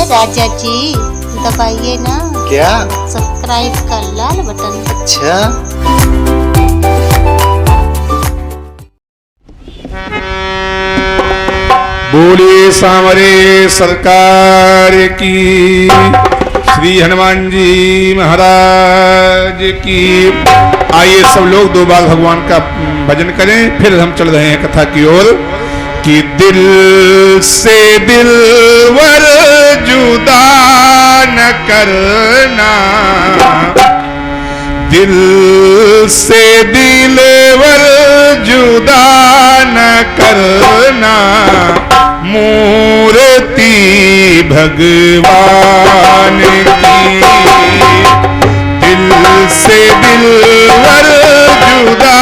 राजा जी दबाइए ना। क्या? सब्सक्राइब का लाल बटन। अच्छा। बोलिए सांवरे सरकार की, श्री हनुमान जी महाराज की। आइए सब लोग दो बार भगवान का भजन करें, फिर हम चल रहे हैं कथा की ओर। कि दिल से दिलवर जुदा न करना, दिल से दिलवर जुदा न करना, मूर्ति भगवान की। दिल से दिलवर जुदा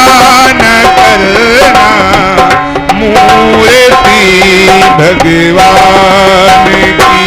न करना, मूर्ति भगवान की।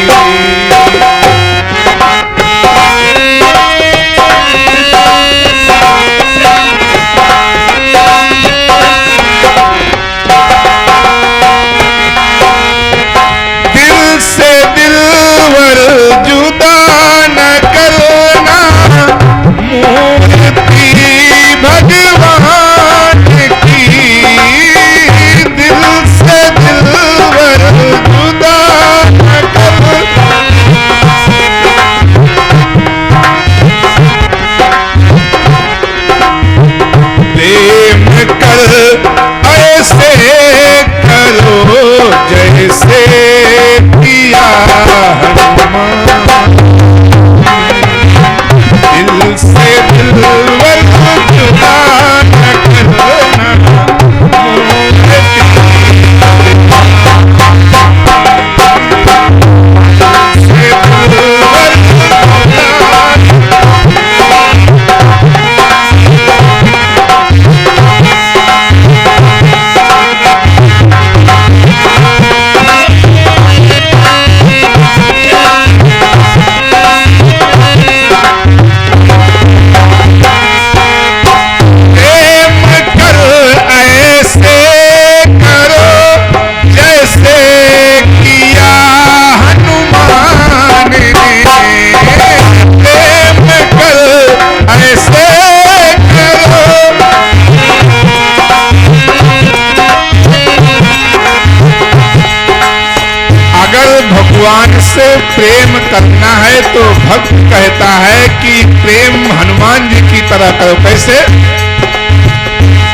भगवान से प्रेम करना है तो भक्त कहता है कि प्रेम हनुमान जी की तरह करो। कैसे?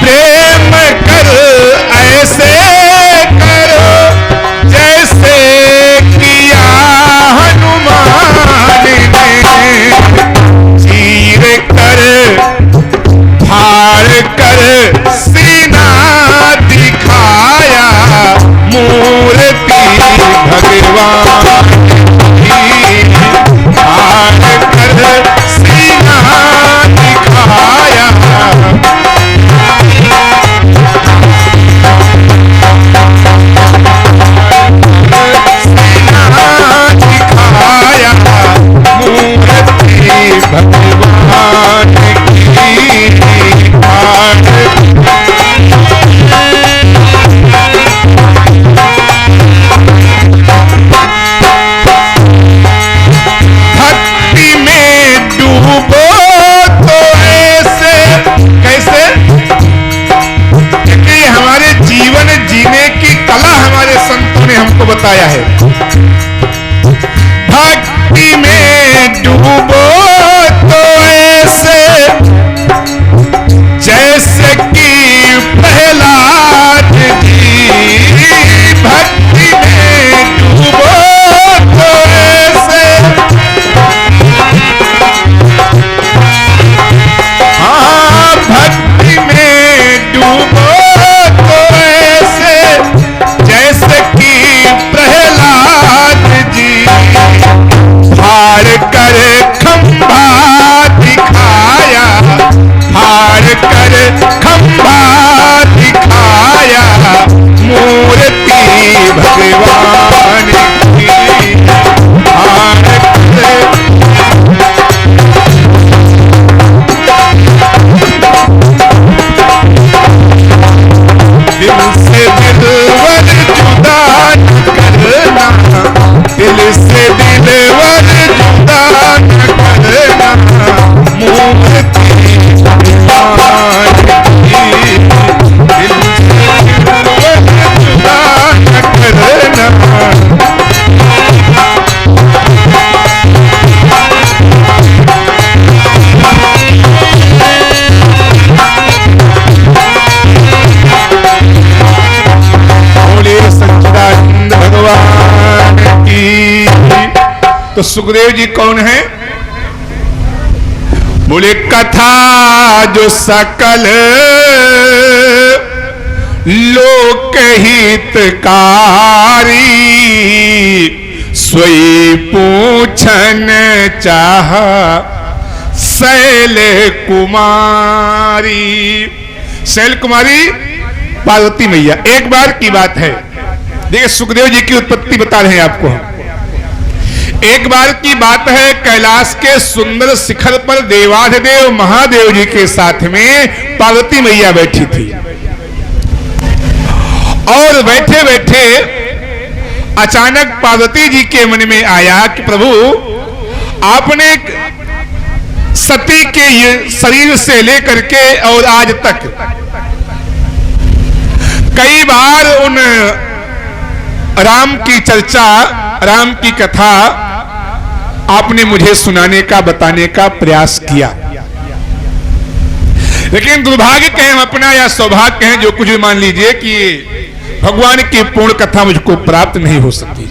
प्रेम कर ऐसे करो जैसे किया हनुमान ने, चीर कर फाड़ कर सीना दिखाया, मूर्ति भगवान की। फाड़ कर सीना दिखाया, तो सुखदेव जी कौन है? बोले कथा जो सकल लोक हितकारी, सोई पूछन चाह शैल कुमारी। शैल कुमारी पार्वती मैया। एक बार की बात है, देखिए सुखदेव जी की उत्पत्ति बता रहे हैं आपको। एक बार की बात है, कैलाश के सुंदर शिखर पर देवाधिदेव महादेव जी के साथ में पार्वती मैया बैठी थी और बैठे बैठे अचानक पार्वती जी के मन में आया कि प्रभु आपने सती के शरीर से लेकर के और आज तक कई बार उन राम की चर्चा, राम की कथा आपने मुझे सुनाने का, बताने का प्रयास किया, लेकिन दुर्भाग्य कहें अपना या सौभाग्य कहें, जो कुछ भी मान लीजिए कि भगवान की पूर्ण कथा मुझको प्राप्त नहीं हो सकी।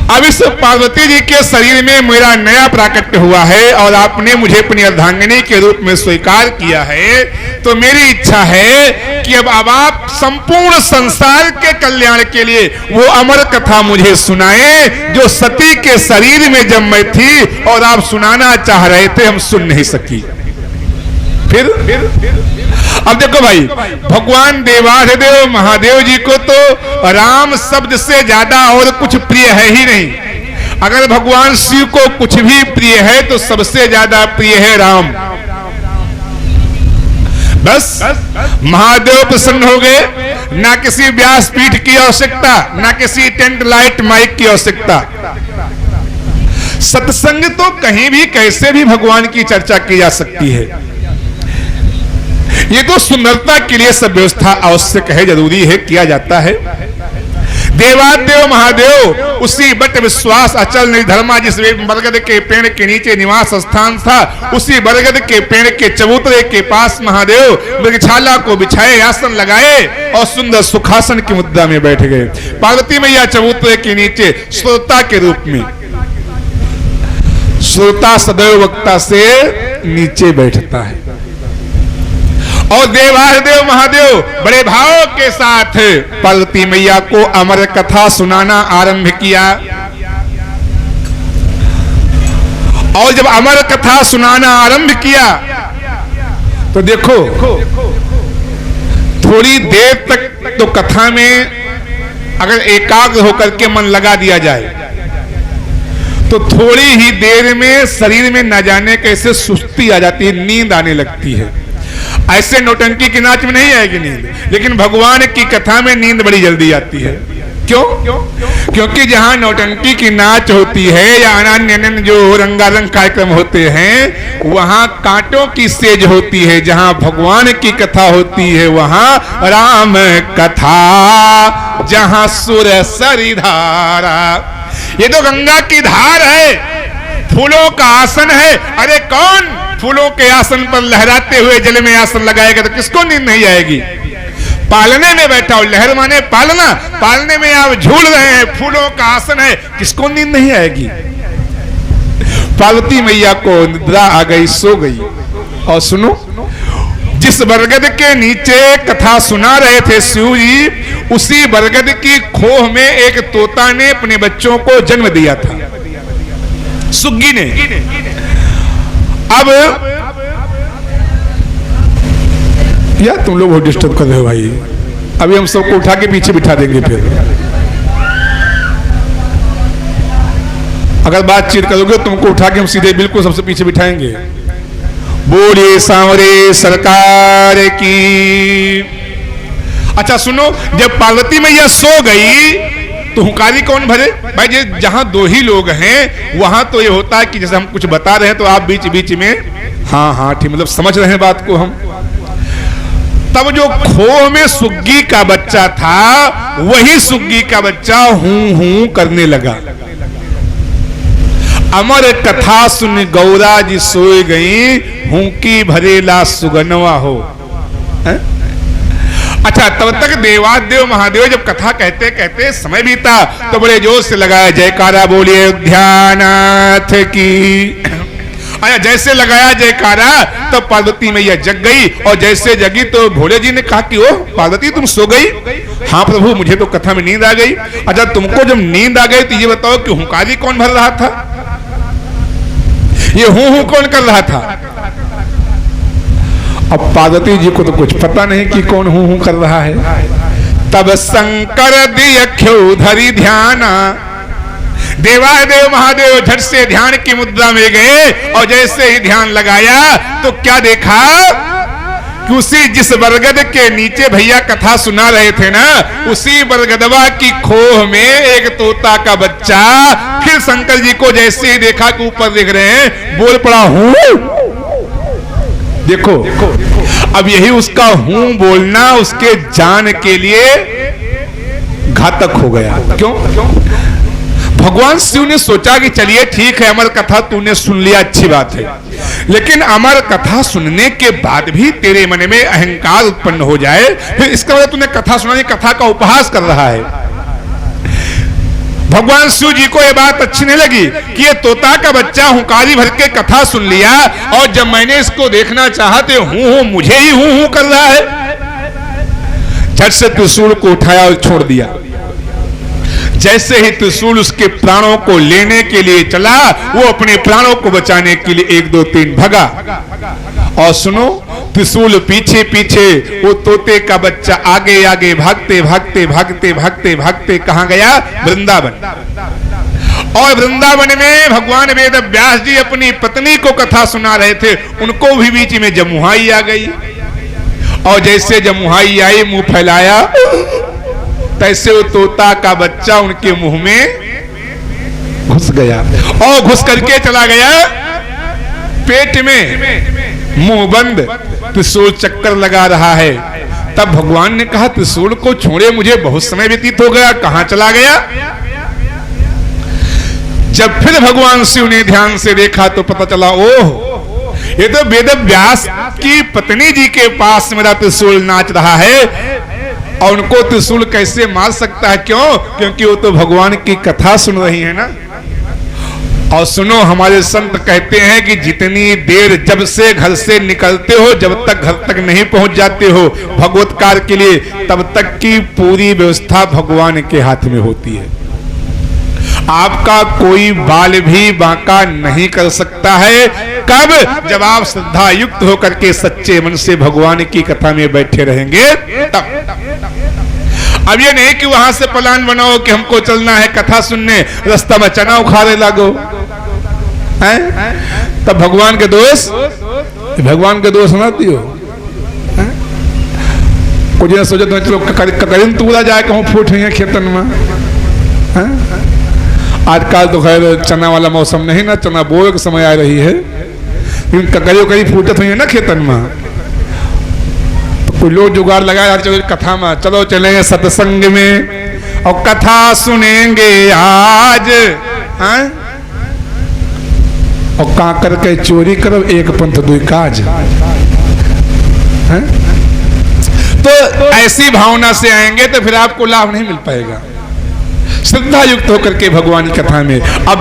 अब इस पार्वती जी के शरीर में मेरा नया प्राकट्य हुआ है और आपने मुझे अपनी अर्धांगिनी के रूप में स्वीकार किया है, तो मेरी इच्छा है कि अब आप संपूर्ण संसार के कल्याण के लिए वो अमर कथा मुझे सुनाएं जो सती के शरीर में जब मैं थी और आप सुनाना चाह रहे थे, हम सुन नहीं सकी। फिर अब देखो भाई, भगवान देवाधिदेव महादेव जी को तो राम शब्द से ज्यादा और कुछ प्रिय है ही नहीं। अगर भगवान शिव को कुछ भी प्रिय है तो सबसे ज्यादा प्रिय है राम। बस महादेव प्रसन्न हो गए, ना किसी व्यासपीठ की आवश्यकता, ना किसी टेंट लाइट माइक की आवश्यकता। सत्संग तो कहीं भी कैसे भी भगवान की चर्चा की जा सकती है। ये तो सुंदरता के लिए सब व्यवस्था आवश्यक है, जरूरी है, किया जाता है। देवादेव महादेव उसी बट विश्वास अचल निर्धर्मा, जिस बरगद के पेड़ के नीचे निवास स्थान था, उसी बरगद के पेड़ के चबूतरे के पास महादेव मृगशाला को बिछाए, आसन लगाए और सुंदर सुखासन की मुद्रा में बैठ गए। पार्वती मैया चबूतरे के नीचे श्रोता के रूप में, श्रोता सदैव वक्ता से नीचे बैठता है और देवाधिदेव महादेव बड़े भाव के साथ पार्वती मैया को अमर कथा सुनाना आरंभ किया। और जब अमर कथा सुनाना आरंभ किया तो देखो थोड़ी देर तक तो कथा में अगर एकाग्र होकर के मन लगा दिया जाए तो थोड़ी ही देर में शरीर में न जाने कैसे सुस्ती आ जाती है, नींद आने लगती है। ऐसे नौटंकी की नाच में नहीं आएगी नींद, लेकिन भगवान की कथा में नींद बड़ी जल्दी आती है। क्यों? क्योंकि जहां नौटंकी की नाच होती है या अन्य जो रंगारंग कार्यक्रम होते हैं, वहां कांटों की सेज होती है। जहां भगवान की कथा होती है वहां राम कथा, जहां सुर सरिधारा। ये तो गंगा की धार है, फूलों का आसन है। अरे कौन फूलों के आसन पर लहराते हुए जल में आसन लगाएगा तो किसको नींद नहीं आएगी? पालने में बैठा हो, लहर माने पालना, पालने में आप झूल रहे हैं, फूलों का आसन है, किसको नींद नहीं आएगी? पार्वती मैया को निद्रा आ गई, सो गई। और सुनो, जिस बरगद के नीचे कथा सुना रहे थे शिव जी, उसी बरगद की खोह में एक तोता ने अपने बच्चों को जन्म दिया था, सुग्गी ने। अब यार तुम लोग बहुत डिस्टर्ब कर रहे हो भाई, अभी हम सबको उठा के पीछे बिठा देंगे। फिर अगर बातचीत करोगे तुमको उठा के हम सीधे बिल्कुल सबसे पीछे बिठाएंगे। बोलिए सांवरे सरकार की। अच्छा सुनो, जब पार्वती मैया सो गई तो हुंकारी कौन भरे? भाई जहां दो ही लोग हैं वहां तो ये होता है कि जैसे हम कुछ बता रहे हैं तो आप बीच बीच में हाँ हाँ ठीक, मतलब समझ रहे हैं बात को हम। तब जो खोह में सुग्गी का बच्चा था, वही सुग्गी का बच्चा हूं हूं करने लगा। अमर कथा सुन गौरा जी सोए गई, हूं की भरेला सुगनवा हो। अच्छा, तब तक देवादेव महादेव जब कथा कहते कहते समय बीता तो बड़े जोर से लगाया जयकारा, बोलिए अयोध्यानाथ की। आया जैसे लगाया जयकारा तो पार्वती मैया जग गई, और जैसे जगी तो भोले जी ने कहा कि ओ पार्वती तुम सो गई? हाँ प्रभु, मुझे तो कथा में नींद आ गई। अच्छा, तुमको जब नींद आ गई तो ये बताओ कि हुंकारी कौन भर रहा था? ये हूं कौन कर रहा था? अब पार्वती जी को तो कुछ पता नहीं कि कौन हूं कर रहा है। तब शंकर दियख्यो धरि ध्याना, देवादेव महादेव झट से ध्यान की मुद्रा में गए, और जैसे ही ध्यान लगाया तो क्या देखा कि उसी जिस बरगद के नीचे भैया कथा सुना रहे थे ना, उसी बरगदवा की खोह में एक तोता का बच्चा फिर शंकर जी को जैसे ही देखा कि ऊपर देख रहे हैं, बोल पड़ा हूं। देखो अब यही उसका हूं बोलना उसके जान के लिए घातक हो गया। क्यों? भगवान शिव ने सोचा कि चलिए ठीक है, अमर कथा तूने सुन लिया, अच्छी बात है, लेकिन अमर कथा सुनने के बाद भी तेरे मन में अहंकार उत्पन्न हो जाए, फिर इसका मतलब तूने कथा सुनाई, कथा का उपहास कर रहा है। भगवान शिव जी को यह बात अच्छी नहीं लगी कि ये तोता का बच्चा हुंकारी भर के कथा सुन लिया, और जब मैंने इसको देखना चाहते हूं मुझे ही हूं कर रहा है। झट से त्रिशूल को उठाया और छोड़ दिया। जैसे ही त्रिशूल उसके प्राणों को लेने के लिए चला, वो अपने प्राणों को बचाने के लिए 1 2 3 भगा। और सुनो, त्रिशूल पीछे पीछे, वो तोते का बच्चा आगे आगे भागते भागते भागते भागते भागते कहां गया? वृंदावन। और वृंदावन में भगवान वेद व्यास जी अपनी पत्नी को कथा सुना रहे थे, उनको भी बीच में जमुहाई आ गई, और जैसे जमुहाई आई मुंह फैलाया, तैसे वो तोता का बच्चा उनके मुंह में घुस गया, और घुस करके चला गया पेट में, मुंह बंद, त्रिशूल चक्कर लगा रहा है। तब भगवान ने कहा त्रिशूल को छोड़े, मुझे बहुत समय व्यतीत हो गया, कहां चला गया? जब फिर भगवान शिव ने ध्यान से देखा तो पता चला, ओह ये तो वेद व्यास की पत्नी जी के पास मेरा त्रिशूल नाच रहा है, और उनको त्रिशूल कैसे मार सकता है? क्यों? क्योंकि वो तो भगवान की कथा सुन रही है ना। और सुनो, हमारे संत कहते हैं कि जितनी देर जब से घर से निकलते हो, जब तक घर तक नहीं पहुंच जाते हो भगवत्कार के लिए, तब तक की पूरी व्यवस्था भगवान के हाथ में होती है। आपका कोई बाल भी बांका नहीं कर सकता है। कब? जब आप श्रद्धा युक्त होकर के सच्चे मन से भगवान की कथा में बैठे रहेंगे तब। अब ये नहीं कि वहां से प्लान बनाओ कि हमको चलना है कथा सुनने, रास्ता में चना उखाड़े लागो, हैं? तब भगवान के दोष ना दियो। कुछ ने सोचा तो चलो ककरिन तूला जाए कहूँ फूट हुई है खेतन में। आजकल तो खैर चना वाला मौसम नहीं ना, चना बोए के समय आ रही है, लेकिन ककरी फूटत हुई है ना खेतन में। कोई लोग जुगाड़ लगाया, चलो कथा में चलो चलेंगे सत्संग में और कथा सुनेंगे आज, और काकर के चोरी करो, एक पंथ दुई काज। तो ऐसी भावना से आएंगे तो फिर आपको लाभ नहीं मिल पाएगा। श्रद्धा युक्त होकर के भगवान की कथा में अब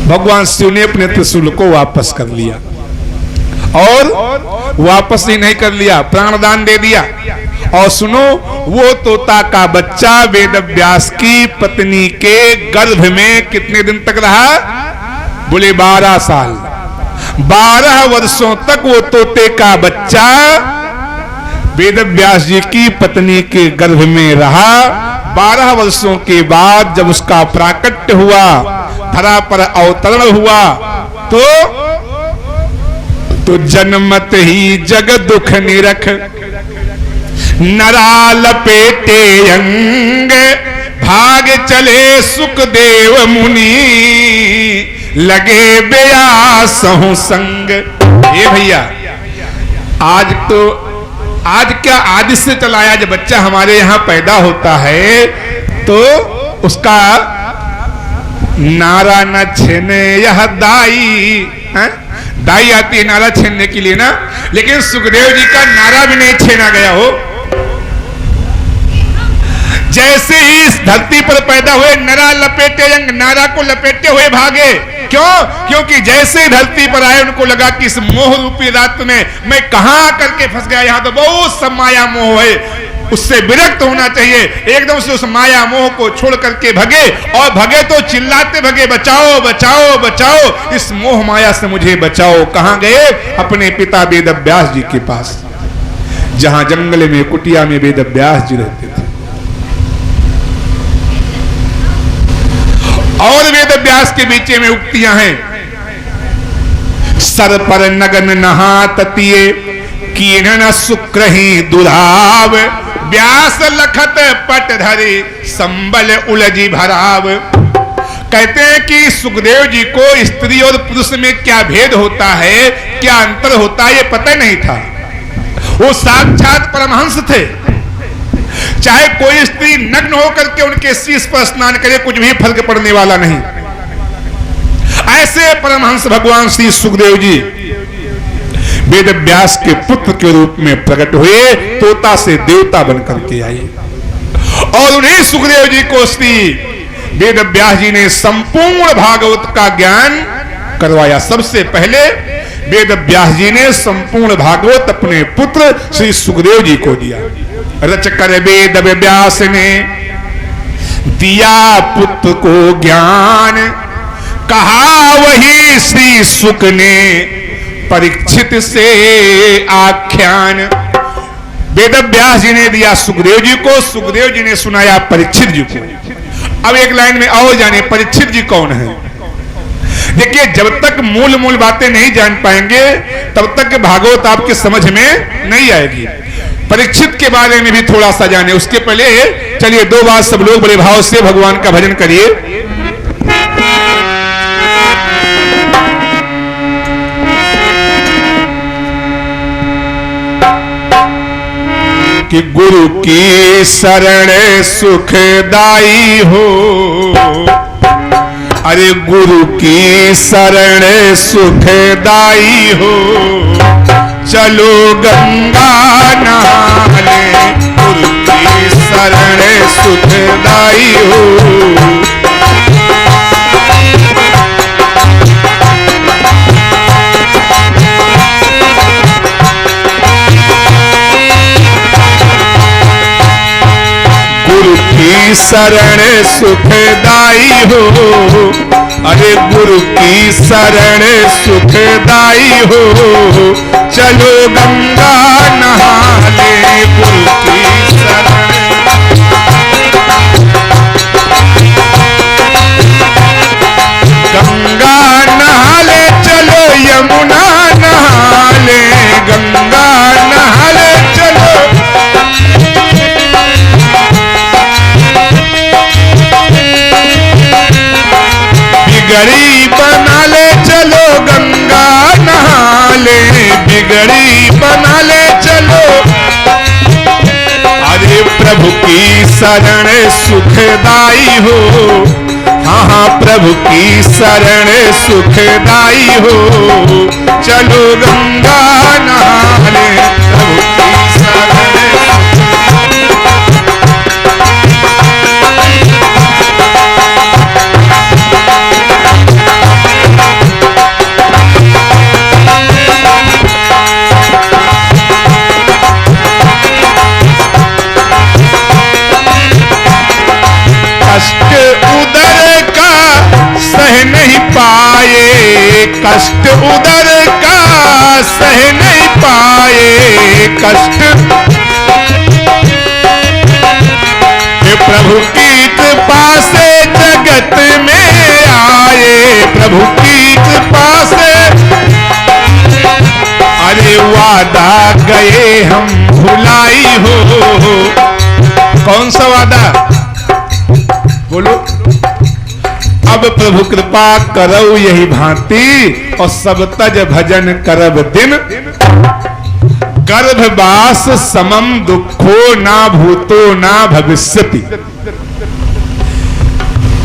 भगवान शिव ने अपने त्रिशूल को वापस कर लिया, और वापस ही नहीं कर लिया, प्राणदान दे दिया। और सुनो, वो तोता का बच्चा वेद व्यास की पत्नी के गर्भ में कितने दिन तक रहा? बोले 12 साल। 12 वर्षों तक वो तोते का बच्चा वेद व्यास जी की पत्नी के गर्भ में रहा। 12 वर्षों के बाद जब उसका प्राकट्य हुआ, धरा पर अवतरण हुआ, तो जन्मत ही जग दुख निरख, नरा लपेटे अंग, भाग चले सुखदेव मुनि, लगे बेयासहु संग। ये भैया आज क्या आदि से चलाया, जब बच्चा हमारे यहाँ पैदा होता है तो उसका नारा न छेने यह दाई, दाई आती है नारा छीनने के लिए ना, लेकिन सुखदेव जी का नारा भी नहीं छीना गया हो। जैसे ही इस धरती पर पैदा हुए नरा लपेटे अंग नारा को लपेटे हुए भागे। क्यों? क्योंकि जैसे धरती पर आए उनको लगा कि इस मोह रूपी रात में मैं कहां आकर के फंस गया, यहां तो बहुत सब माया मोह है, उससे विरक्त होना चाहिए। एकदम से उस माया मोह को छोड़ करके भगे, और भगे तो चिल्लाते भगे, बचाओ बचाओ बचाओ, इस मोह माया से मुझे बचाओ। कहां गए? अपने पिता वेद व्यास जी के पास, जहां जंगल में कुटिया में वेद व्यास जी रहते थे। और वेद व्यास के बीच में उक्तियां हैं, सर पर नगन नहातिए कीर्ण शुक्र ही दुराव, व्यास लखत पट धरे संबल उलझी भराव। कहते हैं कि सुखदेव जी को स्त्री और पुरुष में क्या भेद होता है, क्या अंतर होता है, ये पता नहीं था। वो साक्षात परमहंस थे। चाहे कोई स्त्री नग्न होकर के उनके शीश पर स्नान करे, कुछ भी फर्क पड़ने वाला नहीं। ऐसे परमहंस भगवान श्री सुखदेव जी वेद व्यास के पुत्र के रूप में प्रकट हुए, तोता से देवता बनकर के आए, और उन्हीं सुखदेव जी को श्री वेद व्यास जी ने संपूर्ण भागवत का ज्ञान करवाया। सबसे पहले वेद व्यास जी ने संपूर्ण भागवत अपने पुत्र श्री सुखदेव जी को दिया। रच कर वेद व्यास ने दिया पुत्र को ज्ञान, कहा वही श्री सुख ने परीक्षित से आख्यान। वेद व्यास जी ने दिया सुखदेव जी को, सुखदेव जी ने सुनाया परीक्षित जी को। अब एक लाइन में आओ जाने परीक्षित जी कौन है। देखिए, जब तक मूल बातें नहीं जान पाएंगे तब तक भागवत आपके समझ में नहीं आएगी। परीक्षित के बारे में भी थोड़ा सा जाने, उसके पहले चलिए दो बार सब लोग बड़े भाव से भगवान का भजन करिए। कि गुरु की शरण सुखदाई हो, अरे गुरु की शरण सुखदाई हो, चलो गंगा नहाने, गुरु की शरण सुखदाई हो। गुरु की शरण सुखदाई हो, अरे गुरु की शरण सुखदाई हो, चलो गंगा नहाने, गुरु की शरण। गंगा नहाले चलो, यमुना नहाले, गंगा नहाले चलो, बिगड़ी बना ले चलो, गंगा नहा ले, बिगड़ी बना ले चलो। अरे प्रभु की शरण सुखदाई हो, हाँ हाँ प्रभु की शरण सुखदाई हो, चलो गंगा नहा ले, प्रभु की शरण। कष्ट उदर का सह नहीं पाए, कष्ट उदर का सह नहीं पाए, कष्ट प्रभु की कृपा से जगत में आए, प्रभु की कृपा से। अरे वादा गए हम भुलाई हो, कौन सा वादा बोलो। अब प्रभु कृपा करौ यही भांति, और सब तज भजन करब दिन, गर्भवास समम दुखो ना भूतो ना भविष्यति।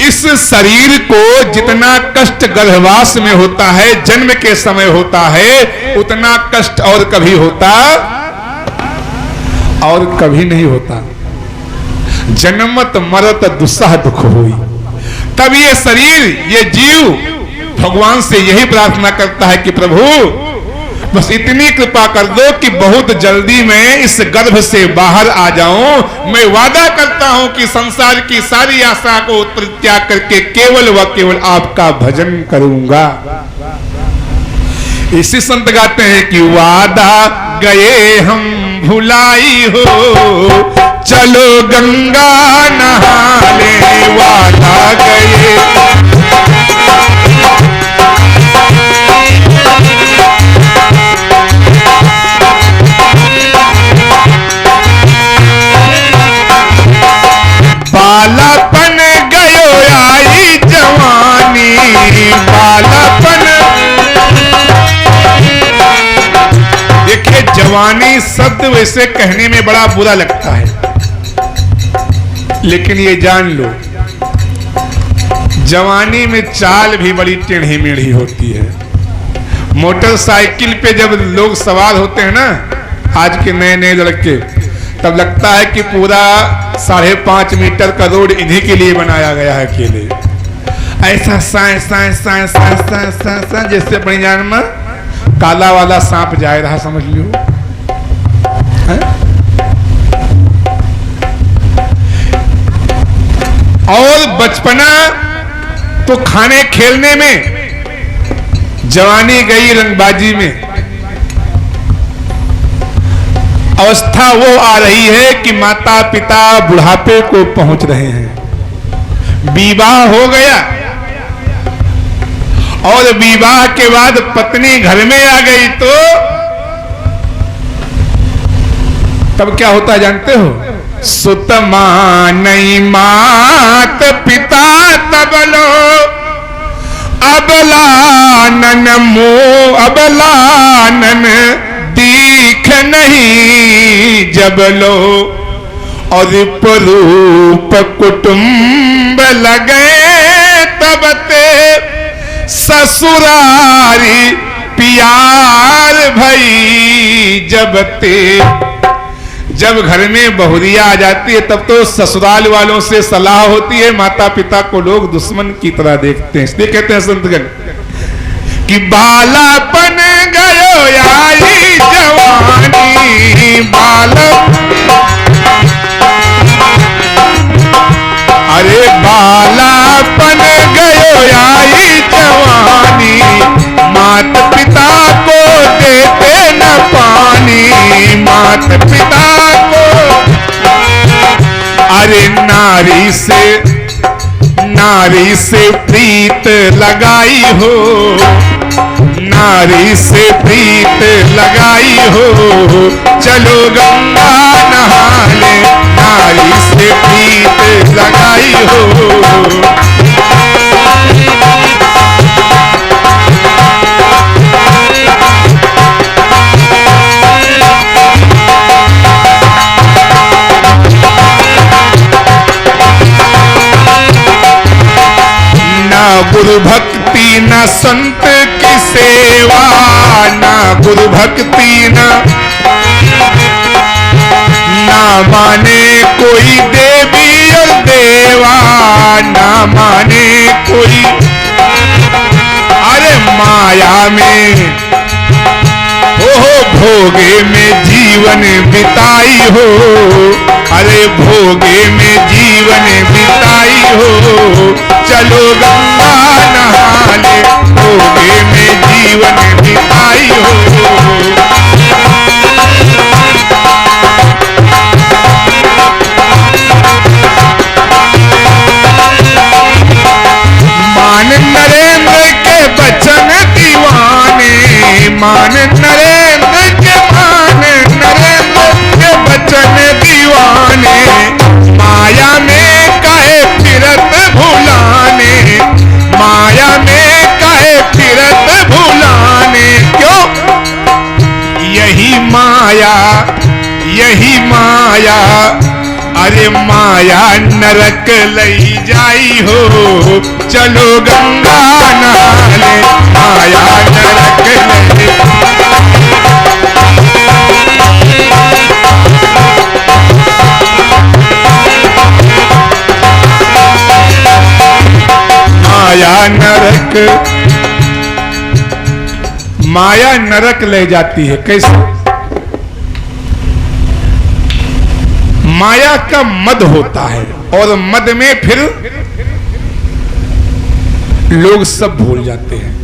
इस शरीर को जितना कष्ट गर्भवास में होता है, जन्म के समय होता है, उतना कष्ट और कभी होता और कभी नहीं होता। जन्मत मरत दुस्सह दुख हुई। तब ये शरीर, ये जीव भगवान से यही प्रार्थना करता है कि प्रभु बस इतनी कृपा कर दो कि बहुत जल्दी मैं इस गर्भ से बाहर आ जाऊं। मैं वादा करता हूं कि संसार की सारी आशा को परित्याग करके केवल व केवल आपका भजन करूंगा। इसी संत गाते हैं कि वादा गए हम भुलाई हो, चलो गंगा नहा ले। वादा गए बालापन गयो आई जवानी, बालापन। देखिए जवानी शब्द वैसे कहने में बड़ा बुरा लगता है, लेकिन ये जान लो जवानी में चाल भी बड़ी टेढ़ी मेढ़ी होती है। मोटरसाइकिल पे जब लोग सवार होते हैं ना, आज के नए नए लड़के, तब लगता है कि पूरा 5.5 मीटर का रोड इन्हीं के लिए बनाया गया है अकेले। ऐसा साए साए साए साए साए साए साए जैसे अपनी जान में काला वाला सांप जाए रहा, समझ लियो। और बचपना तो खाने खेलने में, जवानी गई रंगबाजी में। अवस्था वो आ रही है कि माता पिता बुढ़ापे को पहुंच रहे हैं, विवाह हो गया और विवाह के बाद पत्नी घर में आ गई तो तब क्या होता है जानते हो? सुत मानई मात पिता तबलो, अबलानन मोह अबलानन दीख नहीं जब लो। और रूप कुटुंब लगे तब ते ससुरारी प्यार भई जब ते। जब घर में बहुरिया आ जाती है तब तो ससुराल वालों से सलाह होती है, माता पिता को लोग दुश्मन की तरह देखते हैं। इसलिए कहते हैं संतगण कि बालापन गयो आई जवानी, अरे बालापन गयो आई जवानी, मात पिता को देते न पानी, मात पिता को। अरे नारी से प्रीत लगाई हो, नारी से प्रीत लगाई हो, चलो गंगा नहा ले। नारी से प्रीत लगाई हो, गुरु भक्ति न संत की सेवा, ना गुरु भक्ति ना माने कोई देवी और देवा, ना माने कोई। अरे माया में ओहो भोगे में जीवन बिताई हो, अरे भोगे में जीवन बिताई हो, चलो गंगा नहा ले। भोगे में जीवन बिताई हो, मान नरेंद्र के बचन दीवाने, मान नरेंद्र के बचन दीवाने, माया में काहे फिरत भुलाने, माया में काहे फिरत भुलाने। क्यों? यही माया, अरे माया नरक लई जाई हो, चलो गंगा नहा ले। माया नरक लई, माया नरक ले जाती है। कैसे? माया का मद होता है और मद में फिर लोग सब भूल जाते हैं।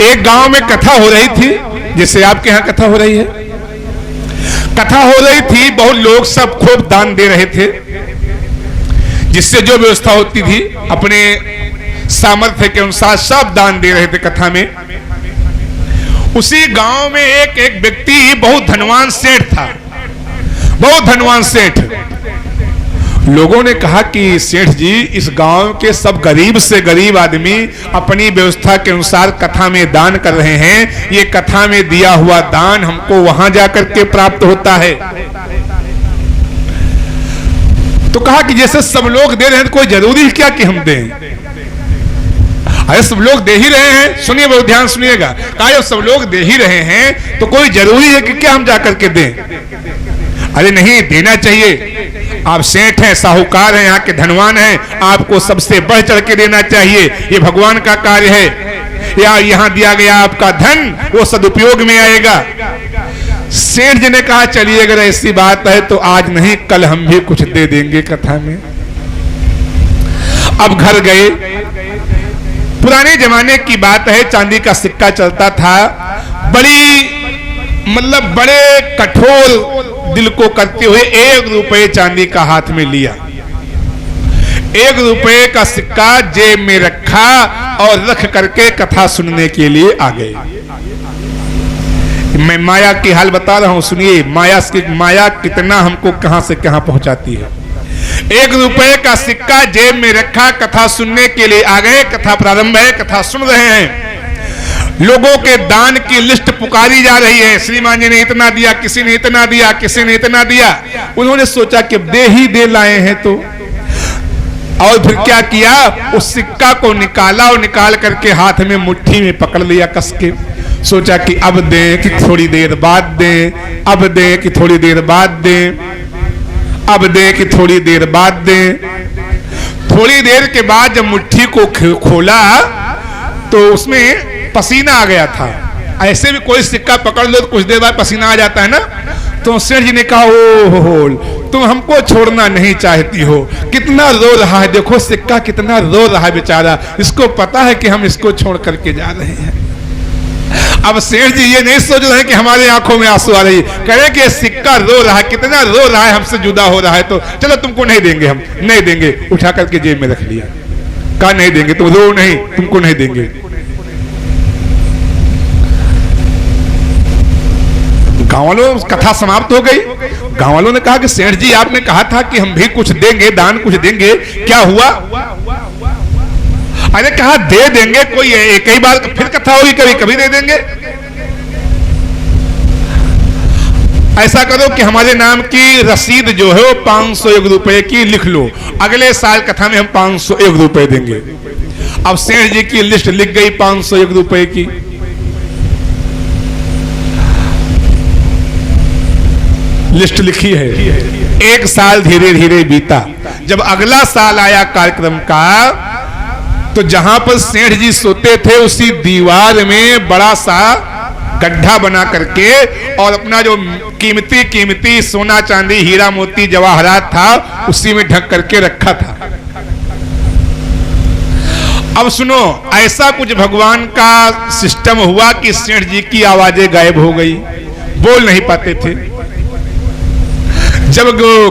एक गांव में कथा हो रही थी, जैसे आपके यहां कथा हो रही है। कथा हो रही थी, बहुत लोग सब खूब दान दे रहे थे, जिससे जो व्यवस्था होती थी अपने सामर्थ्य के अनुसार सब दान दे रहे थे कथा में। उसी गांव में एक व्यक्ति बहुत धनवान सेठ था, बहुत धनवान सेठ। लोगों ने कहा कि सेठ जी, इस गांव के सब गरीब से गरीब आदमी अपनी व्यवस्था के अनुसार कथा में दान कर रहे हैं, ये कथा में दिया हुआ दान हमको वहां जाकर के प्राप्त होता है। तो कहा कि जैसे सब लोग दे रहे हैं तो कोई जरूरी है क्या कि हम दें? अरे सब लोग दे ही रहे हैं, सुनिए, बहुत ध्यान सुनिएगा। कहा जब सब लोग दे ही रहे हैं तो कोई जरूरी है कि क्या हम जाकर के दें? अरे नहीं, देना चाहिए। आप सेठ हैं, साहूकार हैं, यहाँ के धनवान हैं, आपको सबसे बढ़ चढ़ के देना चाहिए। ये भगवान का कार्य है, या यहाँ दिया गया आपका धन वो सदुपयोग में आएगा। सेठ जी ने कहा चलिए, अगर ऐसी बात है तो आज नहीं कल हम भी कुछ दे देंगे कथा में। अब घर गए। पुराने जमाने की बात है, चांदी का सिक्का चलता था। बड़े कठोर दिल को करते हुए 1 रुपये चांदी का हाथ में लिया, 1 रुपये का सिक्का जेब में रखा और रख करके कथा सुनने के लिए आ गए। मैं माया की हाल बता रहा हूं, सुनिए। माया कितना हमको कहां से कहां पहुंचाती है। 1 रुपये का सिक्का जेब में रखा, कथा सुनने के लिए आ गए। कथा प्रारंभ है, कथा सुन रहे हैं। लोगों के दान की लिस्ट पुकारी जा रही है। श्रीमान जी ने इतना दिया, किसी ने इतना दिया, किसी ने इतना दिया। उन्होंने सोचा कि दे ही दे लाए हैं तो। और फिर क्या किया, उस सिक्का को निकाला और निकाल करके हाथ में मुट्ठी में पकड़ लिया कस के। सोचा कि अब दें कि थोड़ी देर बाद दें, अब दें कि थोड़ी देर बाद दें, अब दें कि थोड़ी देर बाद दें। थोड़ी देर के बाद जब मुट्ठी को खोला तो उसमें पसीना आ गया था। ऐसे भी कोई सिक्का पकड़ लो तो कुछ देर बाद पसीना आ जाता है ना। तो सेठ जी ने कहा, ओ तुम हमको छोड़ना नहीं चाहती हो। कितना रो रहा है, देखो सिक्का कितना रो रहा है बेचारा, इसको पता है कि हम इसको छोड़ करके जा रहे हैं। अब सेठ जी ये नहीं सोच रहे हैं कि हमारे आंखों में आंसू आ रही है, कह रहे कि ये सिक्का रो रहा है, कितना रो रहा है, हमसे जुदा हो रहा है, तो चलो तुमको नहीं देंगे, हम नहीं देंगे। उठा करके जेब में रख लिया। कहा नहीं देंगे, तुम रो नहीं, तुमको नहीं देंगे। गांव वालों, कथा समाप्त हो गई। गांव वालों ने कहा कि सेठ जी आपने कहा था कि हम भी कुछ देंगे, दान कुछ देंगे, क्या हुआ? अरे कहा दे देंगे, कोई कई बार फिर कथा होगी, कभी कभी दे देंगे। ऐसा करो कि हमारे नाम की रसीद जो है वो 501 रुपए की लिख लो, अगले साल कथा में हम 501 रुपए देंगे। अब सेठ जी की लिस्ट लिख गई 501 रुपए की। लिस्ट लिखी है। 1 साल धीरे धीरे बीता। जब अगला साल आया कार्यक्रम का, तो जहां पर सेठ जी सोते थे उसी दीवार में बड़ा सा गड्ढा बना करके और अपना जो कीमती सोना चांदी हीरा मोती जवाहरात था उसी में ढक करके रखा था। अब सुनो, ऐसा कुछ भगवान का सिस्टम हुआ कि सेठ जी की आवाजें गायब हो गई, बोल नहीं पाते थे। जब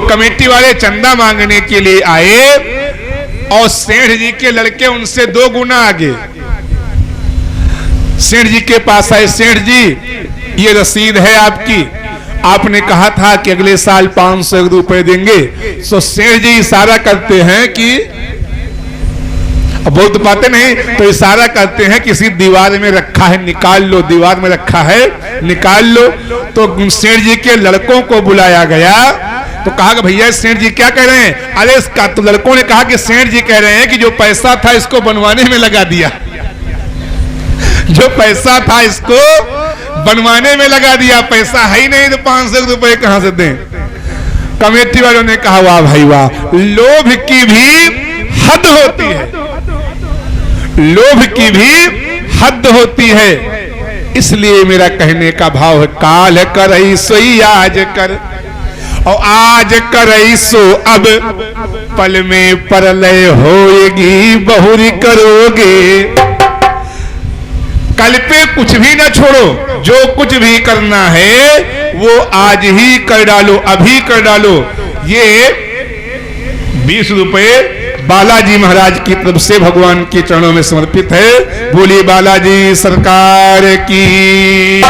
कमेटी वाले चंदा मांगने के लिए आए और सेठ जी के लड़के उनसे 2 गुना आगे सेठ जी के पास आए। सेठ जी, ये रसीद है आपकी, आपने कहा था कि अगले साल 500 रुपए देंगे। तो सेठ जी इशारा करते हैं कि, बोल तो पाते नहीं, तो इशारा करते हैं किसी दीवार में रखा है, निकाल लो, दीवार में रखा है, निकाल लो। तो सेठ जी के लड़कों को बुलाया गया। तो कहा कि भैया सेठ जी क्या कह रहे हैं? अरे इसका तो लड़कों ने कहा कि सेठ जी कह रहे हैं कि जो पैसा था इसको बनवाने में लगा दिया, जो पैसा था इसको बनवाने में लगा दिया, पैसा है ही नहीं तो 500 रुपए कहां से दें? कमेटी वालों ने कहा वाह भाई वाह, लोभ की भी हद होती है, लोभ की भी हद होती है। इसलिए मेरा कहने का भाव है, काल करई सोई आज कर, और आज करई सो अब, पल में परलय होएगी बहुरी करोगे। कल पे कुछ भी ना छोड़ो, जो कुछ भी करना है वो आज ही कर डालो, अभी कर डालो। ये 20 रुपए बालाजी महाराज की तरफ से भगवान के चरणों में समर्पित है। बोलिए बालाजी सरकार की।